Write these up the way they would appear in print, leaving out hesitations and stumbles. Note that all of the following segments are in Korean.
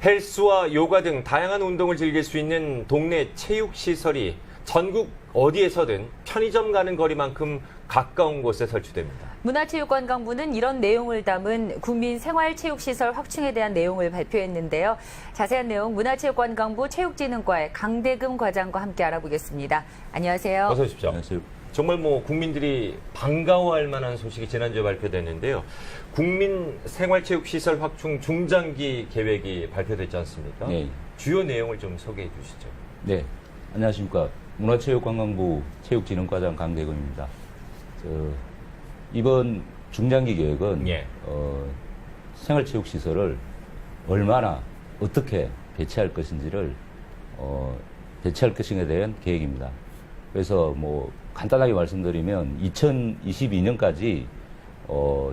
헬스와 요가 등 다양한 운동을 즐길 수 있는 동네 체육시설이 전국 어디에서든 편의점 가는 거리만큼 가까운 곳에 설치됩니다. 문화체육관광부는 이런 내용을 담은 국민생활체육시설 확충에 대한 내용을 발표했는데요. 자세한 내용 문화체육관광부 체육진흥과의 강대금 과장과 함께 알아보겠습니다. 안녕하세요. 어서 오십시오. 안녕하세요. 정말 국민들이 반가워할 만한 소식이 지난주에 발표됐는데요. 국민생활체육시설 확충 중장기 계획이 발표됐지 않습니까? 네. 주요 내용을 좀 소개해 주시죠. 네. 안녕하십니까. 문화체육관광부 체육진흥과장 강대금입니다. 이번 중장기 계획은 예. 생활체육시설을 얼마나 어떻게 배치할 것인지를 배치할 것인에 대한 계획입니다. 그래서 간단하게 말씀드리면 2022년까지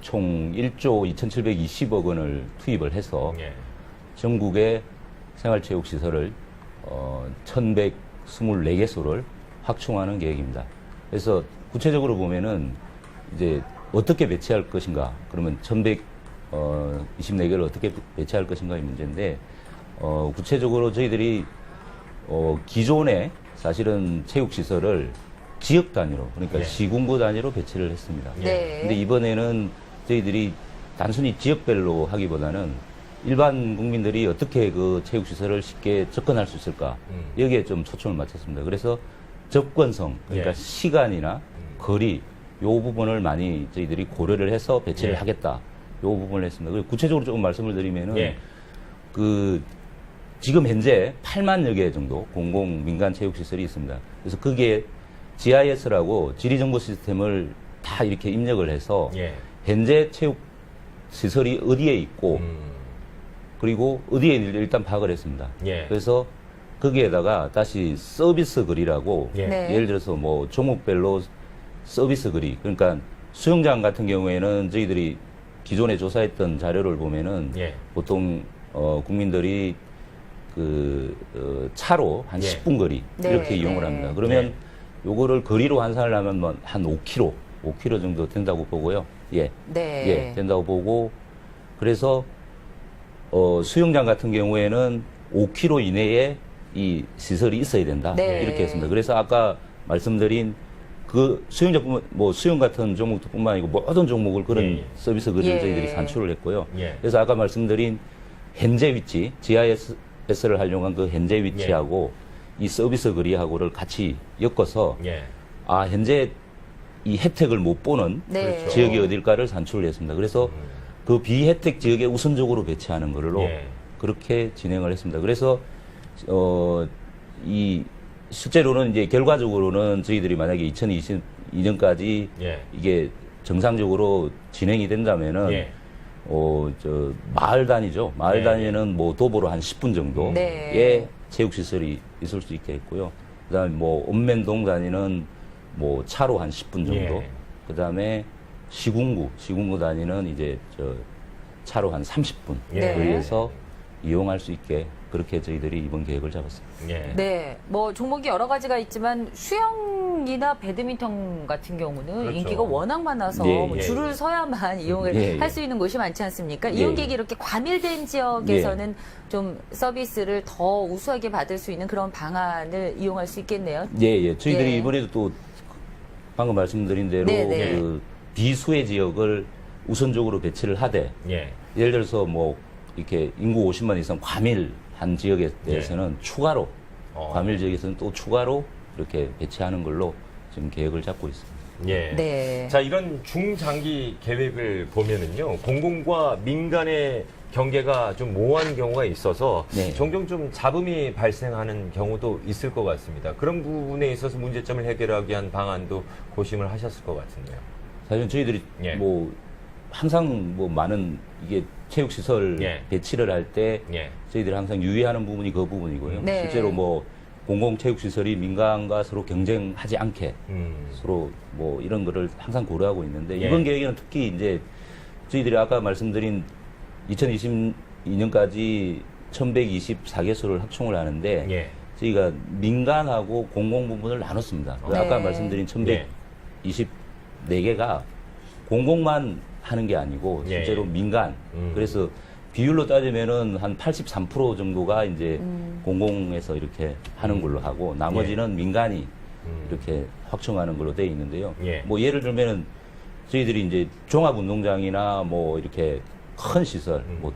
총 1조 2,720억 원을 투입을 해서 예. 전국의 생활체육시설을 1,124개소를 확충하는 계획입니다. 그래서 구체적으로 보면은 이제 어떻게 배치할 것인가, 그러면 1,124개를 어떻게 배치할 것인가의 문제인데, 구체적으로 저희들이 기존에 사실은 체육시설을 지역 단위로, 그러니까 네. 시군구 단위로 배치를 했습니다. 네. 근데 이번에는 저희들이 단순히 지역별로 하기보다는 일반 국민들이 어떻게 그 체육시설을 쉽게 접근할 수 있을까, 여기에 좀 초점을 맞췄습니다. 그래서 접근성, 그러니까 예. 시간이나 거리, 요 부분을 많이 저희들이 고려를 해서 배치를 예. 하겠다. 요 부분을 했습니다. 그리고 구체적으로 조금 말씀을 드리면은, 예. 지금 현재 8만여 개 정도 공공 민간 체육시설이 있습니다. 그래서 그게 GIS라고 지리정보 시스템을 다 이렇게 입력을 해서 예. 현재 체육시설이 어디에 있고, 그리고 어디에 있는지 일단 파악을 했습니다. 예. 그래서 거기에다가 다시 서비스 글이라고, 예. 네. 예를 들어서 종목별로 서비스 글이, 그러니까 수영장 같은 경우에는 저희들이 기존에 조사했던 자료를 보면은 예. 보통 국민들이 차로 한 예. 10분 거리 네, 이렇게 이용을 네. 합니다. 그러면 요거를 거리로 환산을 하면 한 5km 정도 된다고 보고요. 예. 네. 예, 된다고 보고, 그래서 수영장 같은 경우에는 5km 이내에 이 시설이 있어야 된다. 네. 이렇게 했습니다. 그래서 아까 말씀드린 그 수영장 수영 같은 종목뿐만 아니고 모든 종목을 그런 예, 예. 서비스 글을 예. 저희들이 산출을 했고요. 예. 그래서 아까 말씀드린 현재 위치, GIS를 활용한 그 현재 위치하고 이 서비스 글이하고를 같이 엮어서 예. 현재 이 혜택을 못 보는 네. 그렇죠. 지역이 어딜까를 산출을 했습니다. 그래서 그 비혜택 지역에 우선적으로 배치하는 걸로 예. 그렇게 진행을 했습니다. 그래서 이 실제로는 이제 결과적으로는 저희들이 만약에 2022년까지 예. 이게 정상적으로 진행이 된다면은 예. 마을 단위죠. 마을 네. 단위는 도보로 한 10분 정도의 네. 체육시설이 있을 수 있게 했고요. 그 다음에 읍면동 단위는 차로 한 10분 정도. 예. 그 다음에 시군구 단위는 이제 차로 한 30분 예. 거리에서 이용할 수 있게 그렇게 저희들이 이번 계획을 잡았습니다. 예. 네, 종목이 여러 가지가 있지만 수영이나 배드민턴 같은 경우는 그렇죠. 인기가 워낙 많아서 예, 예. 줄을 서야만 이용을 예, 예. 할 수 있는 곳이 많지 않습니까? 예, 이용 예. 계획이 이렇게 과밀된 지역에서는 좀 서비스를 더 우수하게 받을 수 있는 그런 방안을 이용할 수 있겠네요. 예. 저희들이 예. 이번에도 또 방금 말씀드린 대로 네, 네. 그 비수의 지역을 우선적으로 배치를 하되, 예. 예를 들어서 이렇게 인구 50만 이상 과밀한 지역에 대해서는 추가로, 과밀 지역에서는 또 추가로 이렇게 배치하는 걸로 지금 계획을 잡고 있습니다. 예. 네. 자, 이런 중장기 계획을 보면은요, 공공과 민간의 경계가 좀 모호한 경우가 있어서 네. 종종 좀 잡음이 발생하는 경우도 있을 것 같습니다. 그런 부분에 있어서 문제점을 해결하기 위한 방안도 고심을 하셨을 것 같은데요. 사실 저희들이 예. 항상 많은 이게 체육시설 예. 배치를 할 때 예. 저희들이 항상 유의하는 부분이 그 부분이고요. 네. 실제로 공공체육시설이 민간과 서로 경쟁하지 않게 음. 서로 이런 거를 항상 고려하고 있는데, 예. 이번 계획에는 특히 이제 저희들이 아까 말씀드린 2022년까지 1,124개소를 확충을 하는데, 예. 저희가 민간하고 공공 부분을 나눴습니다. 네. 아까 말씀드린 1,124개가 공공만 하는 게 아니고 예. 실제로 민간, 그래서 비율로 따지면은 한 83% 정도가 이제 공공에서 이렇게 하는 걸로 하고 나머지는 민간이 이렇게 확충하는 걸로 되어 있는데요. 예. 뭐 예를 들면은 저희들이 이제 종합운동장이나 뭐 이렇게 큰 시설, 뭐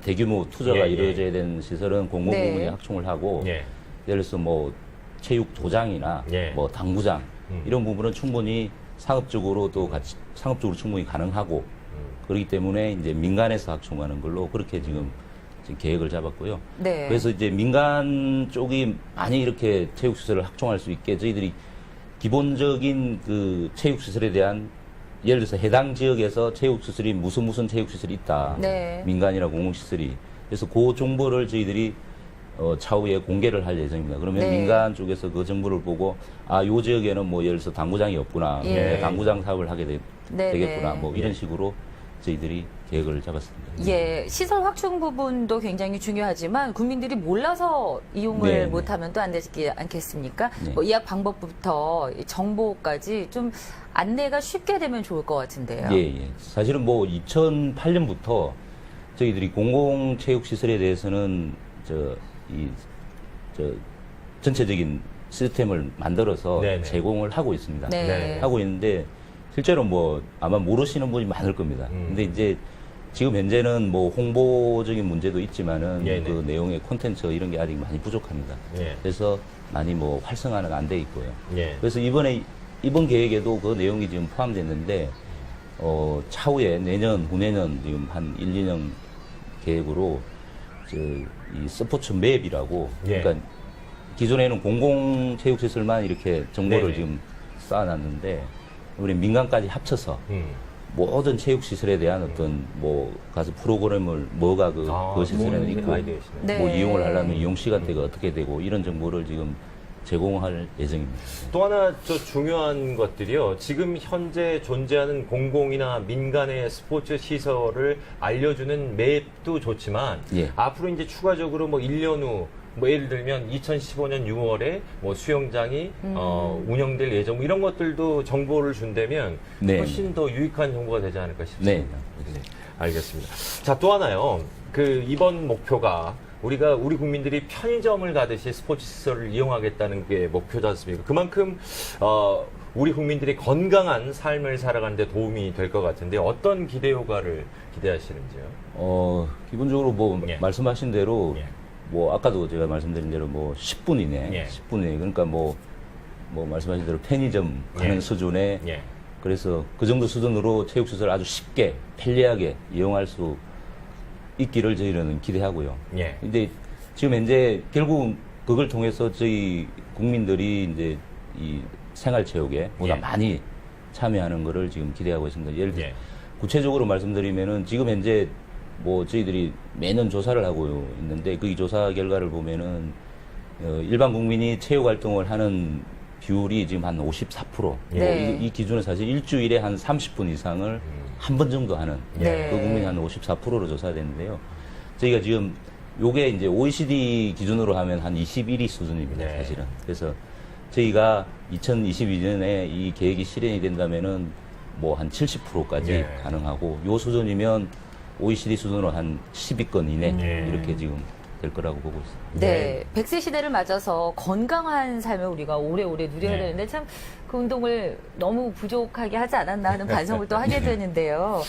대규모 투자가 예, 예. 이루어져야 되는 시설은 공공부문이 네. 확충을 하고 예. 예를 들어서 뭐 체육 도장이나 예. 뭐 당구장 이런 부분은 충분히 상업적으로 충분히 가능하고 그렇기 때문에 이제 민간에서 확충하는 걸로 그렇게 지금 계획을 잡았고요. 네. 그래서 이제 민간 쪽이 많이 이렇게 체육시설을 확충할 수 있게 저희들이 기본적인 그 체육시설에 대한 예를 들어서 해당 지역에서 체육시설이 무슨 체육시설이 있다. 네. 민간이나 공공시설이. 그래서 그 정보를 저희들이 차후에 공개를 할 예정입니다. 그러면 네. 민간 쪽에서 그 정보를 보고 요 지역에는 뭐 예를 들어서 당구장이 없구나. 예. 당구장 사업을 하게 네, 되겠구나. 네. 뭐 이런 식으로 저희들이 계획을 잡았습니다. 예, 시설 확충 부분도 굉장히 중요하지만 국민들이 몰라서 이용을 네, 못하면 또 안 되지 않겠습니까? 네. 뭐 예약 방법부터 이 정보까지 좀 안내가 쉽게 되면 좋을 것 같은데요. 예. 사실은 뭐 2008년부터 저희들이 공공체육시설에 대해서는 전체적인 시스템을 만들어서 네네. 제공을 하고 있습니다. 네. 네. 하고 있는데 실제로 뭐 아마 모르시는 분이 많을 겁니다. 근데 이제 지금 현재는 뭐 홍보적인 문제도 있지만은 네네. 그 내용의 콘텐츠 이런 게 아직 많이 부족합니다. 예. 그래서 많이 뭐 활성화는 안 돼 있고요. 예. 그래서 이번 계획에도 그 내용이 지금 포함됐는데 차후에 내년, 후내년 지금 한 1, 2년 계획으로 이 스포츠 맵이라고 예. 그러니까 기존에는 공공체육시설만 이렇게 정보를 네네. 지금 쌓아놨는데 우리 민간까지 합쳐서 음. 모든 체육시설에 대한 어떤 뭐 가서 프로그램을 뭐가 그 시설에는 있고 아이디어시네. 네. 뭐 이용을 하려면 이용 시간대가 어떻게 되고 이런 정보를 지금 제공할 예정입니다. 또 하나 중요한 것들이요. 지금 현재 존재하는 공공이나 민간의 스포츠 시설을 알려주는 맵도 좋지만 예. 앞으로 이제 추가적으로 뭐 1년 후 뭐 예를 들면 2015년 6월에 뭐 수영장이 운영될 예정 뭐 이런 것들도 정보를 준다면 네. 훨씬 더 유익한 정보가 되지 않을까 싶습니다. 네. 네, 알겠습니다. 자, 또 하나요. 그 이번 목표가 우리 국민들이 편의점을 가듯이 스포츠 시설을 이용하겠다는 게 목표지 않습니까? 그만큼 우리 국민들이 건강한 삶을 살아가는데 도움이 될 것 같은데 어떤 기대 효과를 기대하시는지요? 기본적으로 뭐 예. 말씀하신 대로 예. 뭐 아까도 제가 말씀드린 대로 뭐 10분 이내, 예. 10분 이내 그러니까 뭐 말씀하신 대로 편의점 가는 예. 수준에 예. 그래서 그 정도 수준으로 체육시설을 아주 쉽게 편리하게 이용할 수 있기를 저희는 기대하고요. 예. 근데 지금 현재 결국 그걸 통해서 저희 국민들이 이제 이 생활체육에 보다 예. 많이 참여하는 거를 지금 기대하고 있습니다. 예를 들어 예. 구체적으로 말씀드리면은 지금 현재 뭐 저희들이 매년 조사를 하고 있는데 그 조사 결과를 보면은 일반 국민이 체육 활동을 하는 비율이 지금 한 54%. 네. 이 기준은 사실 일주일에 한 30분 이상을 한 번 정도 하는 네. 그 국민이 한 54%로 조사됐는데요. 저희가 지금 요게 이제 OECD 기준으로 하면 한 21위 수준입니다, 네. 사실은. 그래서 저희가 2022년에 이 계획이 실현이 된다면은 뭐 한 70%까지 네. 가능하고 요 수준이면 OECD 수준으로 한 10위권 이내 네. 이렇게 지금 될 거라고 보고 있습니다. 네, 100세 시대를 맞아서 건강한 삶을 우리가 오래오래 누려야 네. 되는데 참 그 운동을 너무 부족하게 하지 않았나 하는 반성을 또 하게 되는데요.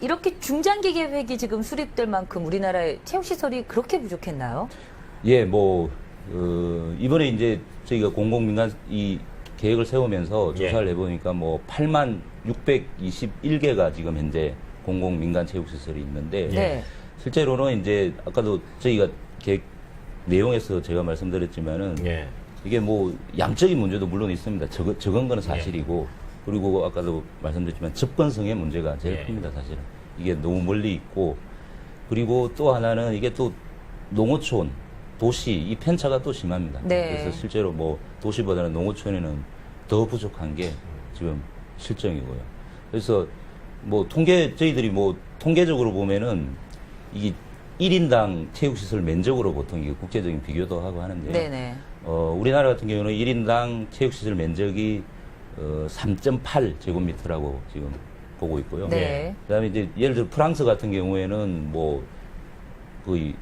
이렇게 중장기 계획이 지금 수립될 만큼 우리나라의 체육시설이 그렇게 부족했나요? 예, 이번에 이제 저희가 공공민간 이 계획을 세우면서 예. 조사를 해보니까 뭐 8만 621개가 지금 현재 공공민간 체육시설이 있는데 네. 실제로는 이제 아까도 저희가 계획 내용에서 제가 말씀드렸지만은 예. 이게 뭐 양적인 문제도 물론 있습니다. 적은 거는 사실이고 그리고 아까도 말씀드렸지만 접근성의 문제가 제일 예. 큽니다. 사실은 이게 너무 멀리 있고 그리고 또 하나는 이게 또 농어촌 도시 이 편차가 또 심합니다. 네. 그래서 실제로 뭐 도시보다는 농어촌에는 더 부족한 게 지금 실정이고요. 그래서 뭐 저희들이 뭐 통계적으로 보면은 이게 1인당 체육시설 면적으로 보통 이게 국제적인 비교도 하고 하는데 네네. 우리나라 같은 경우는 1인당 체육시설 면적이 3.8제곱미터라고 지금 보고 있고요. 네. 그다음에 이제 예를 들어 프랑스 같은 경우에는 뭐 거의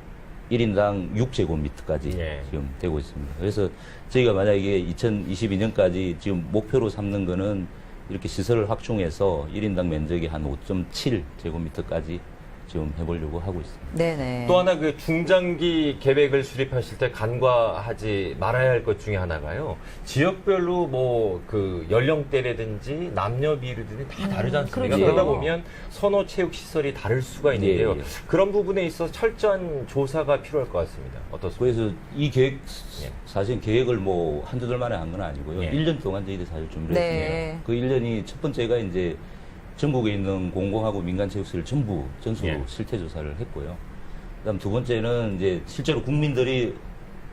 1인당 6제곱미터까지 예. 지금 되고 있습니다. 그래서 저희가 만약에 2022년까지 지금 목표로 삼는 거는 이렇게 시설을 확충해서 1인당 면적이 한 5.7제곱미터까지 지금 해보려고 하고 있습니다. 네네. 또 하나 그 중장기 계획을 수립하실 때 간과하지 말아야 할 것 중에 하나가요. 지역별로 뭐 그 연령대라든지 남녀 비율이든지 다 다르지 않습니까? 그렇죠. 그러다 보면 선호 체육 시설이 다를 수가 있는데요. 예, 예. 그런 부분에 있어서 철저한 조사가 필요할 것 같습니다. 어떻습니까? 그래서 이 계획, 예. 사실 계획을 뭐 한두 달 만에 한 건 아니고요. 예. 1년 동안 저희들이 사실 준비를 네. 했습니다. 그 1년이 첫 번째가 이제 전국에 있는 공공하고 민간 체육시설 전부 전수 예. 실태 조사를 했고요. 그다음 두 번째는 이제 실제로 국민들이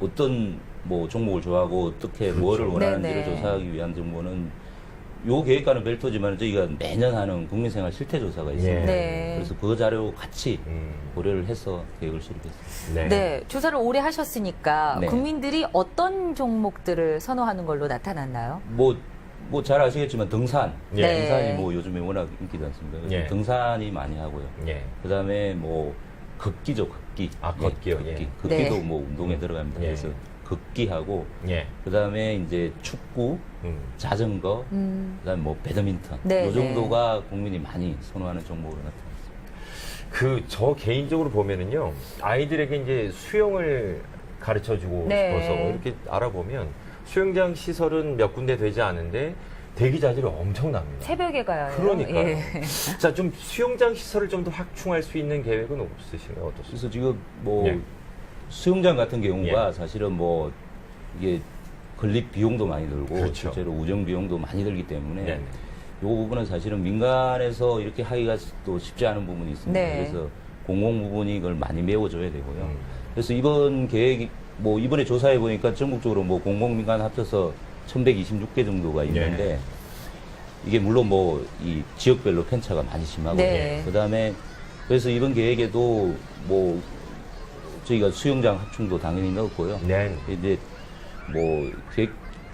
어떤 뭐 종목을 좋아하고 어떻게 뭐를 원하는지를 네네. 조사하기 위한 정보는 요 계획과는 별도지만 저희가 매년 하는 국민생활 실태 조사가 있습니다. 예. 네. 그래서 그 자료 같이 음. 고려를 해서 계획을 수립했습니다. 네. 네, 조사를 오래 하셨으니까 네. 국민들이 어떤 종목들을 선호하는 걸로 나타났나요? 뭐 잘 아시겠지만 등산, 예. 네. 등산이 뭐 요즘에 워낙 인기지 않습니까? 그래서 예. 등산이 많이 하고요. 예. 그다음에 뭐 걷기죠, 걷기. 아, 걷기요, 걷기. 예. 걷기도 네. 뭐 운동에 들어갑니다. 예. 그래서 걷기하고 예. 그다음에 이제 축구, 자전거, 그다음에 뭐 배드민턴. 네, 이 정도가 국민이 많이 선호하는 종목으로 나타났습니다. 저 개인적으로 보면은요, 아이들에게 이제 수영을 가르쳐 주고 네. 싶어서 이렇게 알아보면 수영장 시설은 몇 군데 되지 않은데 대기 자질이 엄청납니다. 새벽에 가요. 그러니까요. 예. 자, 좀 수영장 시설을 좀 더 확충할 수 있는 계획은 없으신가요? 어떻습니까? 그래서 지금 뭐 예. 수영장 같은 경우가 예. 사실은 뭐 이게 건립 비용도 많이 들고 그렇죠. 실제로 운영 비용도 많이 들기 때문에 네. 이 부분은 사실은 민간에서 이렇게 하기가 또 쉽지 않은 부분이 있습니다. 네. 그래서 공공 부분이 이걸 많이 메워줘야 되고요. 음. 그래서 이번 계획이 뭐 이번에 조사해 보니까 전국적으로 뭐 공공 민간 합쳐서 1126개 정도가 있는데 예. 이게 물론 뭐 이 지역별로 편차가 많이 심하고 네. 그다음에 그래서 이번 계획에도 뭐 저희가 수영장 합충도 당연히 넣었고요. 네. 이제 뭐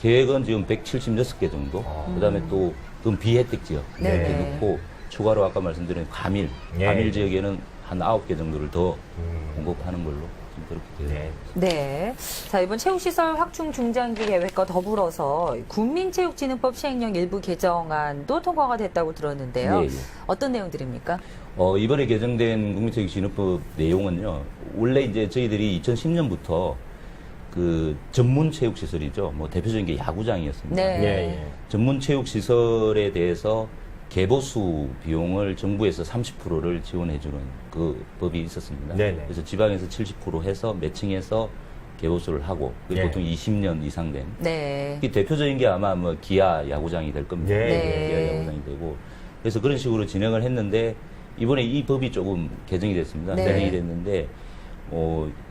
계획은 지금 176개 정도. 그다음에 또 그건 비혜택 지역 네. 이렇게 네. 넣고 추가로 아까 말씀드린 가밀 예. 가밀 지역에는 한 9개 정도를 더 음. 공급하는 걸로 지금 그렇게 되어 네. 네. 자, 이번 체육시설 확충 중장기 계획과 더불어서 국민체육진흥법 시행령 일부 개정안도 통과가 됐다고 들었는데요. 예, 예. 어떤 내용들입니까? 이번에 개정된 국민체육진흥법 내용은요. 원래 이제 저희들이 2010년부터 그 전문 체육 시설이죠. 뭐 대표적인 게 야구장이었습니다. 네. 예, 예. 전문 체육 시설에 대해서 개보수 비용을 정부에서 30%를 지원해주는 그 법이 있었습니다. 네네. 그래서 지방에서 70% 해서 매칭해서 개보수를 하고 그게 네. 보통 20년 이상 된. 네. 이 대표적인 게 아마 뭐 기아 야구장이 될 겁니다. 네. 네. 기아 야구장이 되고 그래서 그런 식으로 진행을 했는데 이번에 이 법이 조금 개정이 됐습니다. 네. 개정이 됐는데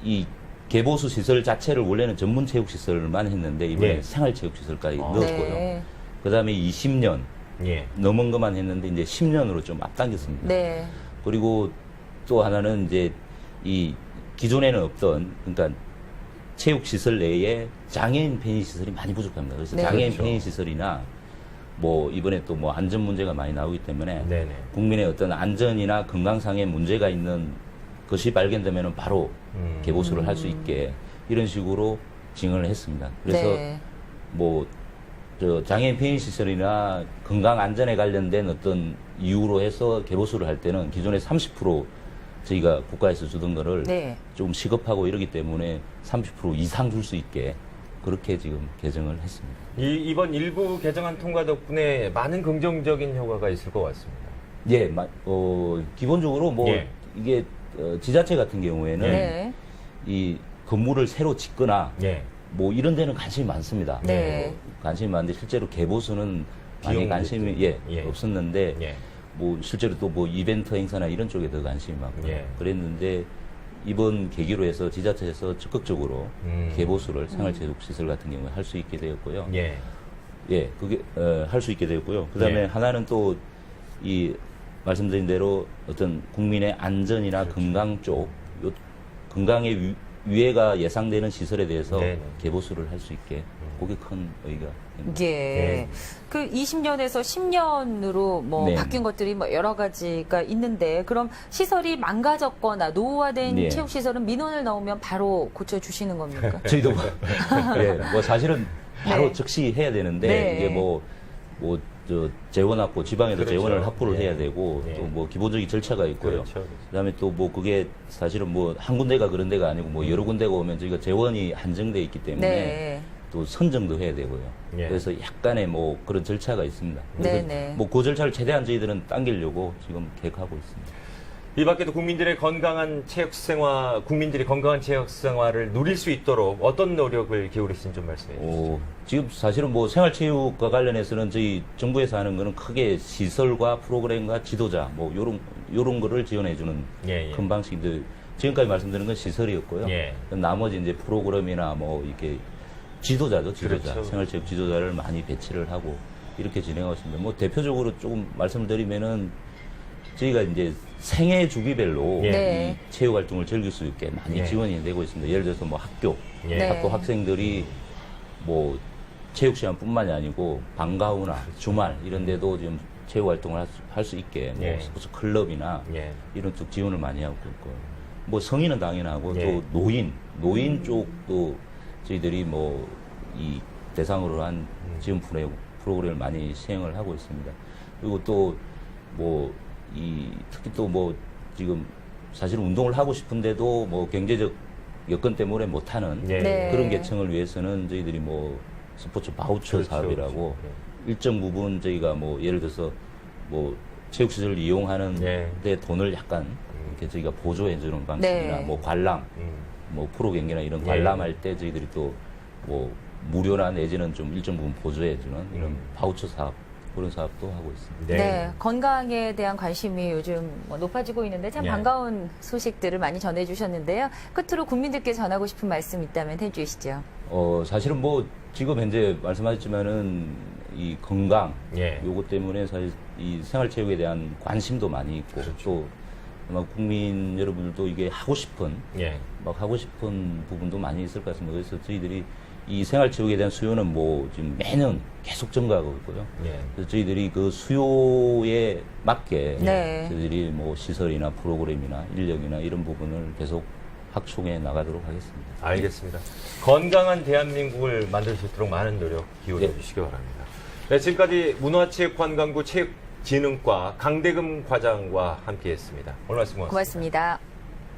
이 개보수 시설 자체를 원래는 전문 체육 시설만 했는데 이번에 네. 생활 체육 시설까지 아. 넣었고요. 네. 그다음에 20년 예. 넘은 것만 했는데 이제 10년으로 좀 앞당겼습니다. 네. 그리고 또 하나는 이제 이 기존에는 없던 그러니까 체육 시설 내에 장애인 편의 시설이 많이 부족합니다. 그래서 네. 장애인 그렇죠. 편의 시설이나 뭐 이번에 또 뭐 안전 문제가 많이 나오기 때문에 네네. 국민의 어떤 안전이나 건강상의 문제가 있는 것이 발견되면은 바로 개보수를 할 수 있게 이런 식으로 진행을 했습니다. 그래서 네. 뭐 저 장애인 편의 시설이나 건강 안전에 관련된 어떤 이유로 해서 개보수를 할 때는 기존에 30% 저희가 국가에서 주던 거를 네. 좀 시급하고 이러기 때문에 30% 이상 줄 수 있게 그렇게 지금 개정을 했습니다. 이번 일부 개정안 통과 덕분에 많은 긍정적인 효과가 있을 것 같습니다. 예, 기본적으로 뭐 예. 이게 지자체 같은 경우에는 네. 이 건물을 새로 짓거나 예. 뭐 이런 데는 관심이 많습니다. 네. 관심이 많은데 실제로 개보수는 많이 비용 관심이 문제죠. 예, 예. 없었는데 예. 뭐 실제로 또 뭐 이벤트 행사나 이런 쪽에 더 관심이 많고 예. 그랬는데 이번 계기로 해서 지자체에서 적극적으로 개보수를 생활체육시설 같은 경우에 할 수 있게 되었고요. 예. 예, 그게 할 수 있게 되었고요. 그다음에 예. 하나는 또 이 말씀드린 대로 어떤 국민의 안전이나 그렇죠. 건강 쪽 건강의 위해가 예상되는 시설에 대해서 네네. 개보수를 할 수 있게 그게 큰 의의가 됩니다. 예. 네. 그 20년에서 10년으로 뭐 네. 바뀐 것들이 뭐 여러 가지가 있는데 그럼 시설이 망가졌거나 노후화된 네. 체육 시설은 민원을 넣으면 바로 고쳐 주시는 겁니까? 저희도 예, 뭐 사실은 바로 네. 즉시 해야 되는데 네. 이게 저 재원 확보, 지방에서 그렇죠. 재원을 확보를 예. 해야 되고 예. 또 뭐 기본적인 절차가 있고요. 그렇죠. 그다음에 또 뭐 그게 사실은 뭐 한 군데가 그런 데가 아니고 뭐 여러 군데가 오면 저희가 재원이 한정돼 있기 때문에 네. 또 선정도 해야 되고요. 예. 그래서 약간의 뭐 그런 절차가 있습니다. 그래서 네네. 뭐 그 절차를 최대한 저희들은 당기려고 지금 계획하고 있습니다. 이 밖에도 국민들이 건강한 체육 생활을 누릴 수 있도록 어떤 노력을 기울이신지 좀 말씀해 주시죠. 지금 사실은 뭐 생활체육과 관련해서는 저희 정부에서 하는 거는 크게 시설과 프로그램과 지도자 뭐 요런 거를 지원해주는 예, 예. 큰 방식인데 지금까지 말씀드린 건 시설이었고요. 예. 나머지 이제 프로그램이나 뭐 이렇게 지도자. 그렇죠. 생활체육 지도자를 많이 배치를 하고 이렇게 진행하고 있습니다. 뭐 대표적으로 조금 말씀드리면은 저희가 이제 생애 주기별로 예. 네. 이 체육 활동을 즐길 수 있게 많이 예. 지원이 되고 있습니다. 예를 들어서 뭐 학교, 예. 네. 학교 학생들이 뭐 체육 시간뿐만이 아니고 방과 후나 주말 이런 데도 지금 체육 활동을 할 수 있게 뭐 예. 스포츠 클럽이나 예. 이런 쪽 지원을 많이 하고 있고 뭐 성인은 당연하고 예. 또 노인 쪽도 저희들이 뭐 이 대상으로 한 지원 프로그램을 많이 시행을 하고 있습니다. 그리고 또 뭐 특히 또 뭐 지금 사실 운동을 하고 싶은데도 뭐 경제적 여건 때문에 못하는 예. 네. 그런 계층을 위해서는 저희들이 뭐 스포츠 바우처 그렇죠, 사업이라고 그렇죠. 일정 부분 저희가 뭐 예를 들어서 뭐 체육시설을 이용하는 네. 데 돈을 약간 이렇게 저희가 보조해주는 방식이나 네. 뭐 관람, 음. 뭐 프로 경기나 이런 예. 관람할 때 저희들이 또 뭐 무료나 내지는 좀 일정 부분 보조해주는 이런 음. 바우처 사업 그런 사업도 하고 있습니다. 네. 네. 건강에 대한 관심이 요즘 뭐 높아지고 있는데 참 예. 반가운 소식들을 많이 전해주셨는데요. 끝으로 국민들께 전하고 싶은 말씀 있다면 해주시죠. 사실은 뭐 지금 현재 말씀하셨지만은 이 건강 예. 요것 때문에 사실 이 생활체육에 대한 관심도 많이 있고 그렇죠. 또 아마 국민 여러분들도 이게 하고 싶은 예. 부분도 많이 있을 것 같습니다. 그래서 저희들이 이 생활체육에 대한 수요는 뭐 지금 매년 계속 증가하고 있고요. 예. 그래서 저희들이 그 수요에 맞게 네. 저희들이 뭐 시설이나 프로그램이나 인력이나 이런 부분을 계속 확충해 나가도록 하겠습니다. 알겠습니다. 건강한 대한민국을 만들 수 있도록 많은 노력 기울여 네. 주시기 바랍니다. 네, 지금까지 문화체육관광부 체육진흥과 강대금 과장과 함께했습니다. 오늘 말씀 고맙습니다. 고맙습니다.